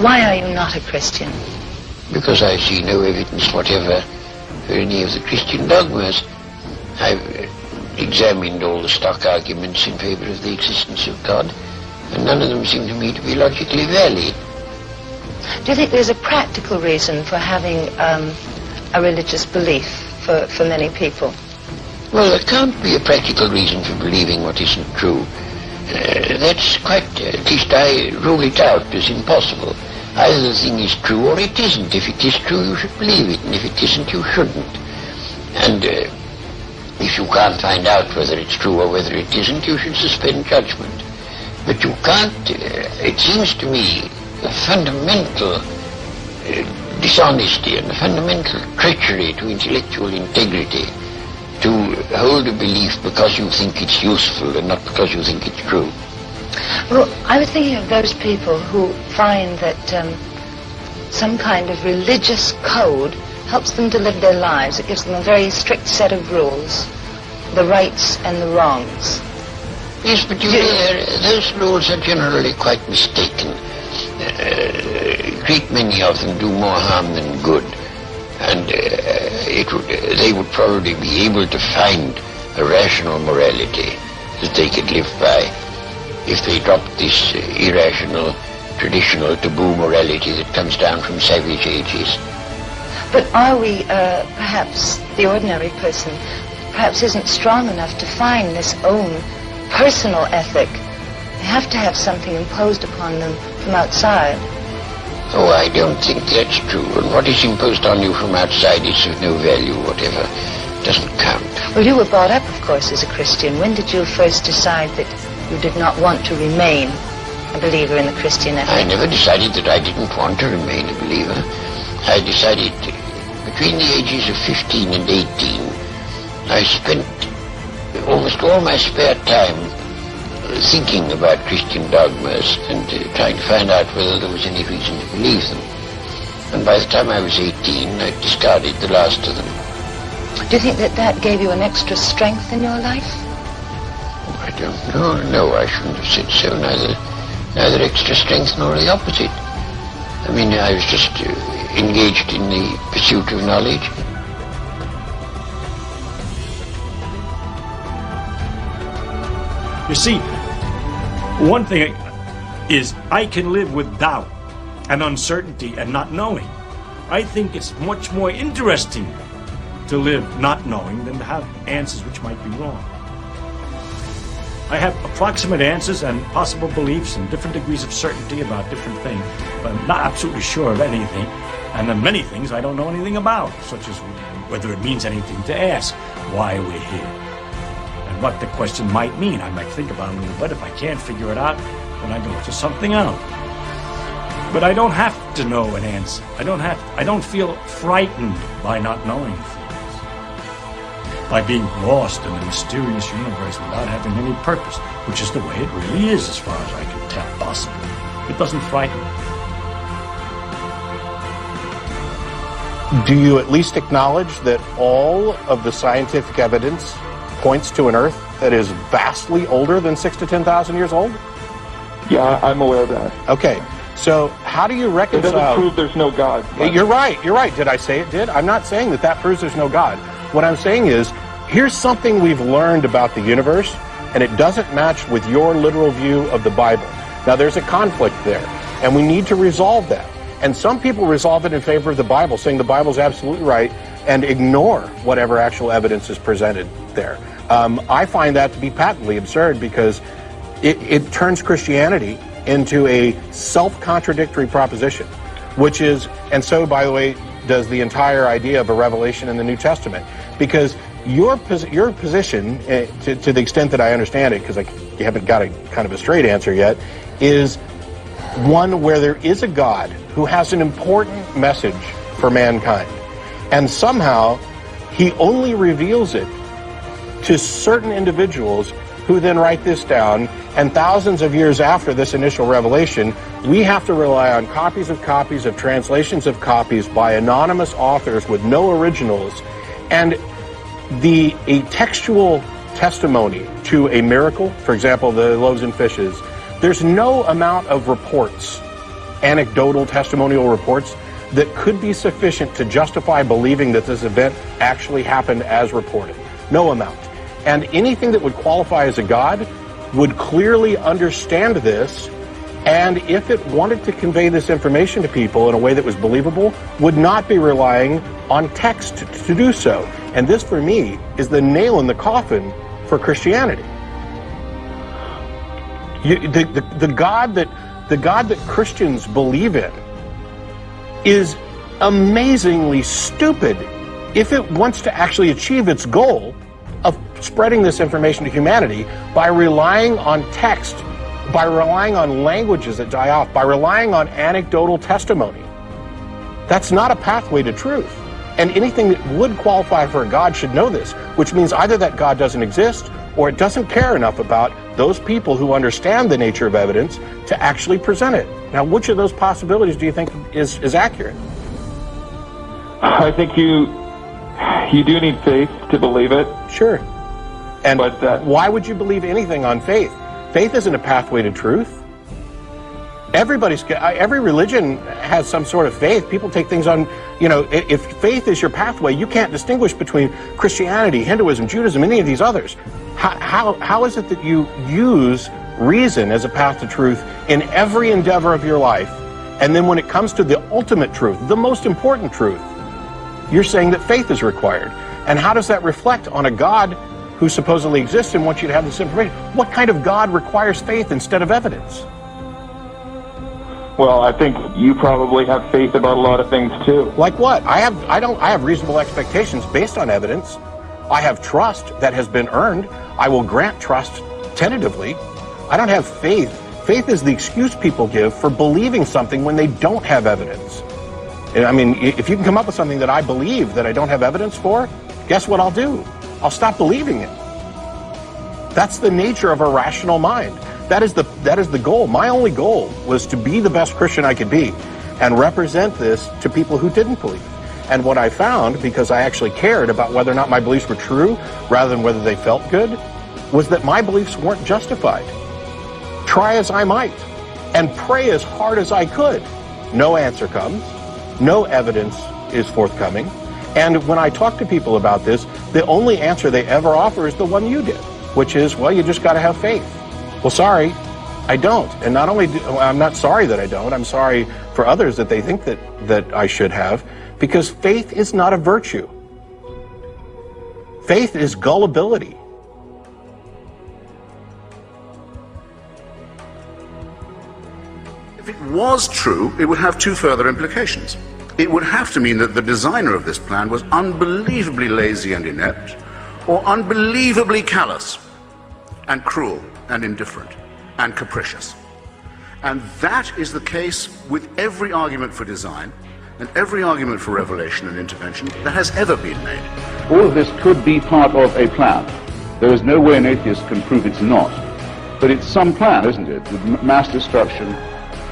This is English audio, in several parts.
Why are you not a Christian? Because I see no evidence whatever for any of the Christian dogmas. I've examined all the stock arguments in favor of the existence of God, and none of them seem to me to be logically valid. Do you think there's a practical reason for having a religious belief for many people? Well, there can't be a practical reason for believing what isn't true. That's quite, at least I rule it out as impossible. Either the thing is true or it isn't. If it is true, you should believe it, and if it isn't, you shouldn't. And if you can't find out whether it's true or whether it isn't, you should suspend judgment. But you can't, it seems to me, a fundamental dishonesty and a fundamental treachery to intellectual integrity to hold a belief because you think it's useful and not because you think it's true. Well, I was thinking of those people who find that some kind of religious code helps them to live their lives. It gives them a very strict set of rules, the rights and the wrongs. Yes, but you know, those rules are generally quite mistaken. A great many of them do more harm than good. And they would probably be able to find a rational morality that they could live by if they dropped this irrational, traditional, taboo morality that comes down from savage ages. But are we, perhaps the ordinary person, perhaps isn't strong enough to find this own personal ethic? They have to have something imposed upon them from outside. Oh, I don't think that's true. And what is imposed on you from outside is of no value whatever. It doesn't count. Well, you were brought up, of course, as a Christian. When did you first decide that you did not want to remain a believer in the Christian ethic? I never decided that I didn't want to remain a believer. I decided between the ages of 15 and 18, I spent almost all my spare time thinking about Christian dogmas and trying to find out whether there was any reason to believe them. And by the time I was 18, I discarded the last of them. Do you think that that gave you an extra strength in your life? Oh, I don't know. No, I shouldn't have said so. Neither extra strength nor the opposite. I mean, I was just engaged in the pursuit of knowledge. You see, one thing is I can live with doubt and uncertainty and not knowing. I think it's much more interesting to live not knowing than to have answers which might be wrong. I have approximate answers and possible beliefs and different degrees of certainty about different things, but I'm not absolutely sure of anything. And then many things I don't know anything about, such as whether it means anything to ask why we're here. What the question might mean. I might think about it a little bit. If I can't figure it out, then I go to something else. But I don't have to know an answer. I don't feel frightened by not knowing things. By being lost in a mysterious universe without having any purpose, which is the way it really is as far as I can tell, possibly. It doesn't frighten me. Do you at least acknowledge that all of the scientific evidence points to an Earth that is vastly older than 6,000 to 10,000 years old? Yeah, I'm aware of that. Okay, so how do you reconcile... It doesn't prove there's no God. You're right. Did I say it did? I'm not saying that proves there's no God. What I'm saying is, here's something we've learned about the universe, and it doesn't match with your literal view of the Bible. Now, there's a conflict there, and we need to resolve that. And some people resolve it in favor of the Bible, saying the Bible's absolutely right, and ignore whatever actual evidence is presented there. I find that to be patently absurd because it turns Christianity into a self-contradictory proposition, which is, and so, by the way, does the entire idea of a revelation in the New Testament. Because your position, to the extent that I understand it, because you haven't got a kind of a straight answer yet, is one where there is a God who has an important message for mankind. And somehow, he only reveals it to certain individuals who then write this down, and thousands of years after this initial revelation, we have to rely on copies of translations of copies by anonymous authors with no originals, and a textual testimony to a miracle, for example, the loaves and fishes. There's no amount of reports anecdotal testimonial reports that could be sufficient to justify believing that this event actually happened as reported. No amount. And anything that would qualify as a god would clearly understand this, and if it wanted to convey this information to people in a way that was believable, would not be relying on text to do so. And this, for me, is the nail in the coffin for Christianity. The God that Christians believe in is amazingly stupid if it wants to actually achieve its goal of spreading this information to humanity by relying on text, by relying on languages that die off, by relying on anecdotal testimony. That's not a pathway to truth. And anything that would qualify for a God should know this, which means either that God doesn't exist or it doesn't care enough about those people who understand the nature of evidence to actually present it. Now, which of those possibilities do you think is accurate? I think you do need faith to believe it. Sure. And why would you believe anything on faith? Faith isn't a pathway to truth. Every religion has some sort of faith. People take things on, if faith is your pathway, you can't distinguish between Christianity, Hinduism, Judaism, any of these others. How is it that you use reason as a path to truth in every endeavor of your life, and then when it comes to the ultimate truth, the most important truth, you're saying that faith is required? And how does that reflect on a God who supposedly exists and wants you to have this information? What kind of God requires faith instead of evidence? Well, I think you probably have faith about a lot of things too. Like what? I have reasonable expectations based on evidence. I have trust that has been earned. I will grant trust tentatively. I don't have faith. Faith is the excuse people give for believing something when they don't have evidence. I mean, if you can come up with something that I believe that I don't have evidence for, guess what I'll do? I'll stop believing it. That's the nature of a rational mind. That is the goal. My only goal was to be the best Christian I could be and represent this to people who didn't believe. And what I found, because I actually cared about whether or not my beliefs were true rather than whether they felt good, was that my beliefs weren't justified. Try as I might and pray as hard as I could, no answer comes, no evidence is forthcoming. And when I talk to people about this, the only answer they ever offer is the one you did, which is, well, you just got to have faith. Well, sorry, I don't. And not only I'm not sorry that I don't, I'm sorry for others that they think that I should have, because faith is not a virtue. Faith is gullibility. If it was true, it would have two further implications. It would have to mean that the designer of this plan was unbelievably lazy and inept, or unbelievably callous and cruel and indifferent and capricious. And that is the case with every argument for design and every argument for revelation and intervention that has ever been made. All of this could be part of a plan. There is no way an atheist can prove it's not. But it's some plan, isn't it? With mass destruction,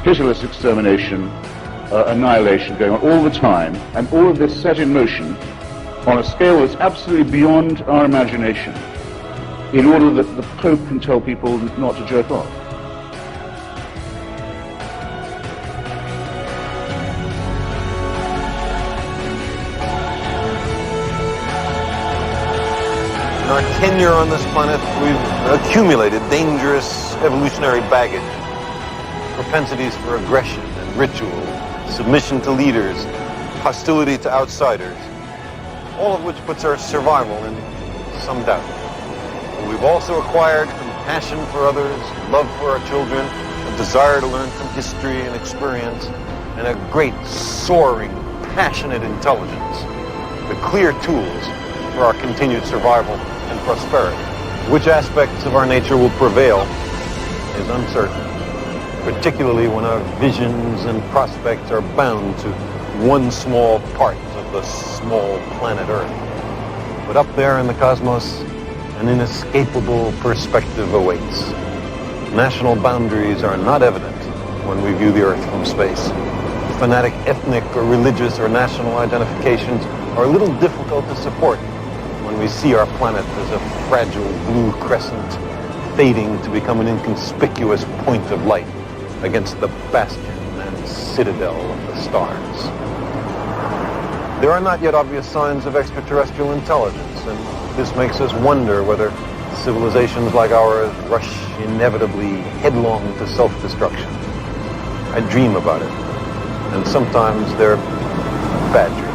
pitiless extermination, annihilation going on all the time, and all of this set in motion on a scale that's absolutely beyond our imagination, in order that the Pope can tell people not to jerk off. In our tenure on this planet, we've accumulated dangerous evolutionary baggage, propensities for aggression and ritual, submission to leaders, hostility to outsiders, all of which puts our survival in some doubt. We've also acquired compassion for others, love for our children, a desire to learn from history and experience, and a great, soaring, passionate intelligence, the clear tools for our continued survival and prosperity. Which aspects of our nature will prevail is uncertain, particularly when our visions and prospects are bound to one small part of the small planet Earth. But up there in the cosmos, an inescapable perspective awaits. National boundaries are not evident when we view the Earth from space. Fanatic ethnic or religious or national identifications are a little difficult to support when we see our planet as a fragile blue crescent fading to become an inconspicuous point of light against the bastion and citadel of the stars. There are not yet obvious signs of extraterrestrial intelligence, and this makes us wonder whether civilizations like ours rush inevitably headlong to self-destruction. I dream about it, and sometimes they're bad dreams.